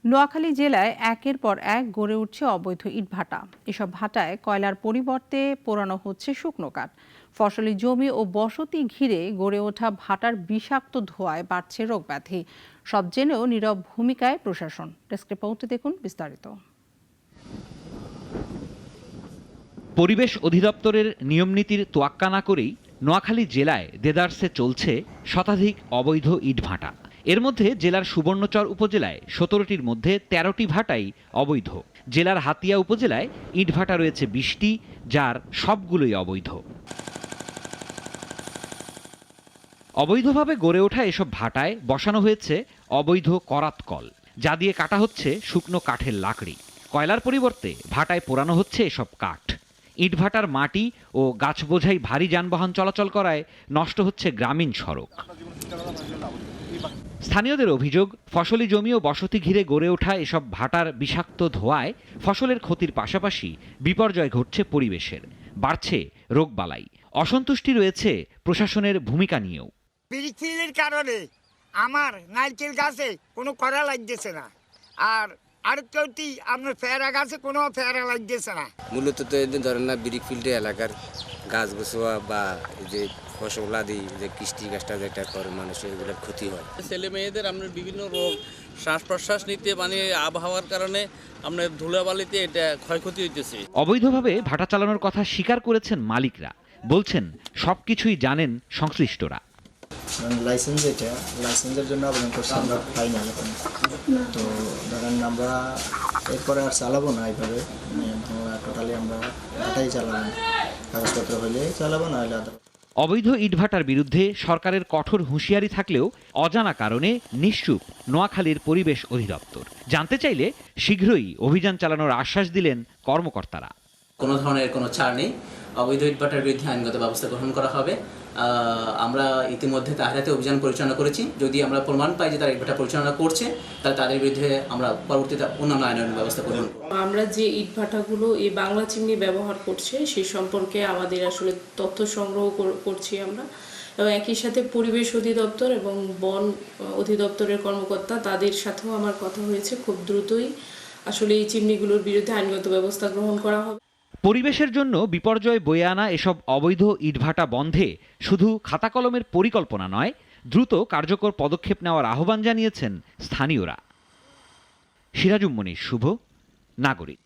নোয়াখালী জেলায় একের পর এক গড়ে উঠছে অবৈধ ইটভাটা। এসব ভাটায় কয়লার পরিবর্তে পোড়ানো হচ্ছে শুকনো কাঠ। ফসলি জমি ও বসতি ঘিরে গড়ে ওঠা ভাটার বিষাক্ত ধোঁয়ায় বাড়ছে রোগব্যাধি। সব জেনেও নীরব ভূমিকায় প্রশাসন। ডেস্ক রিপোর্টে দেখুন বিস্তারিত। পরিবেশ অধিদপ্তরের নিয়মনীতির তোয়াক্কা না করেই নোয়াখালী জেলায় দেদারসে চলছে শতাধিক অবৈধ ইটভাটা। এর মধ্যে জেলার সুবর্ণচর উপজেলায় ১৭টির মধ্যে ১৩টি ভাটাই অবৈধ। জেলার হাতিয়া উপজেলায় ইটভাটা রয়েছে ২০টি, যার সবগুলোই অবৈধ। অবৈধভাবে গড়ে ওঠা এসব ভাটায় বসানো হয়েছে অবৈধ করাত কল, যা দিয়ে কাটা হচ্ছে শুকনো কাঠের লাকড়ি। কয়লার পরিবর্তে ভাটায় পোড়ানো হচ্ছে এসব কাঠ। ইটভাটার মাটি ও গাছ বোঝাই ভারী যানবাহন চলাচল করায় নষ্ট হচ্ছে গ্রামীণ সড়ক। স্থানীয়দের অভিযোগ, ফসলি জমি ও বসতি ঘিরে গড়ে ওঠা এসব ভাটার বিষাক্ত ধোঁয়ায় ফসলের ক্ষতির পাশাপাশি বিপর্যয় ঘটছে পরিবেশের, বাড়ছে রোগবালাই। অসন্তুষ্টি রয়েছে প্রশাসনের ভূমিকা নিয়েও। বিড়ির কারণে আমার নারকেল গাছে কোনো কড়া লাগতেছে না, আর কেউটি আপনার পেয়ারা গাছে কোনো পেয়ারা লাগতেছে না। মূলত তো এদিন ধরেন না বিড়ি ফিল্ডে এলাকার গাছ গোছোয়া বা যে ফসল আদি যে কৃষ্টি গাছটা যেটা করে মানুষের এগুলোর ক্ষতি হয়। ছেলে মেয়েদের আপনার বিভিন্ন রোগ শ্বাস প্রশ্বাস নিতে মানে আবহাওয়ার কারণে আপনার ধুলাবালিতে এটা ক্ষয়ক্ষতি হইতেছে। অবৈধভাবে ভাটা চালানোর কথা স্বীকার করেছেন মালিকরা, বলছেন সবকিছুই জানেন সংশ্লিষ্টরা। লাইসেন্সের জন্য আবেদন করছি, আমরা পাইনি এখন। তো ধরেন আমরা এরপরে আর চালাবো না এইভাবে, বাংলা টোটালি আমরা ভাটাই চালাবো, কাগজপত্র হইলে চালাবো, না হলে আদালত। অবৈধ ইটভাটার বিরুদ্ধে সরকারের কঠোর হুঁশিয়ারি থাকলেও অজানা কারণে নিশ্চুপ নোয়াখালীর পরিবেশ অধিদপ্তর। জানতে চাইলে শীঘ্রই অভিযান চালানোর আশ্বাস দিলেন কর্মকর্তারা। কোনো ধরনের কোনো ছাড় নেই, অবৈধ ইটভাটার বিরুদ্ধে আইনগত ব্যবস্থা গ্রহণ করা হবে। আমরা ইতিমধ্যে তাহারাতে অভিযান পরিচালনা করেছি। যদি আমরা প্রমাণ পাই যে তারা ইটভাটা পরিচালনা করছে, তাহলে তাদের বিরুদ্ধে আমরা পরবর্তীতে অন্যান্য আইনের ব্যবস্থা গ্রহণ করব। আমরা যে ইটভাটাগুলো এই বাংলা চিমনি ব্যবহার করছে সেই সম্পর্কে আমাদের আসলে তথ্য সংগ্রহ করছি আমরা, এবং একই সাথে পরিবেশ অধিদপ্তর এবং বন অধিদপ্তরের কর্মকর্তা তাদের সাথেও আমার কথা হয়েছে। খুব দ্রুতই আসলে এই চিমনিগুলোর বিরুদ্ধে আইনগত ব্যবস্থা গ্রহণ করা হবে। পরিবেশের জন্য বিপর্যয় বয়ে আনা এসব অবৈধ ইটভাটা বন্ধে শুধু খাতা কলমের পরিকল্পনা নয়, দ্রুত কার্যকর পদক্ষেপ নেওয়ার আহ্বান জানিয়েছেন স্থানীয়রা। সিরাজুম মনির শুভ, নাগরিক।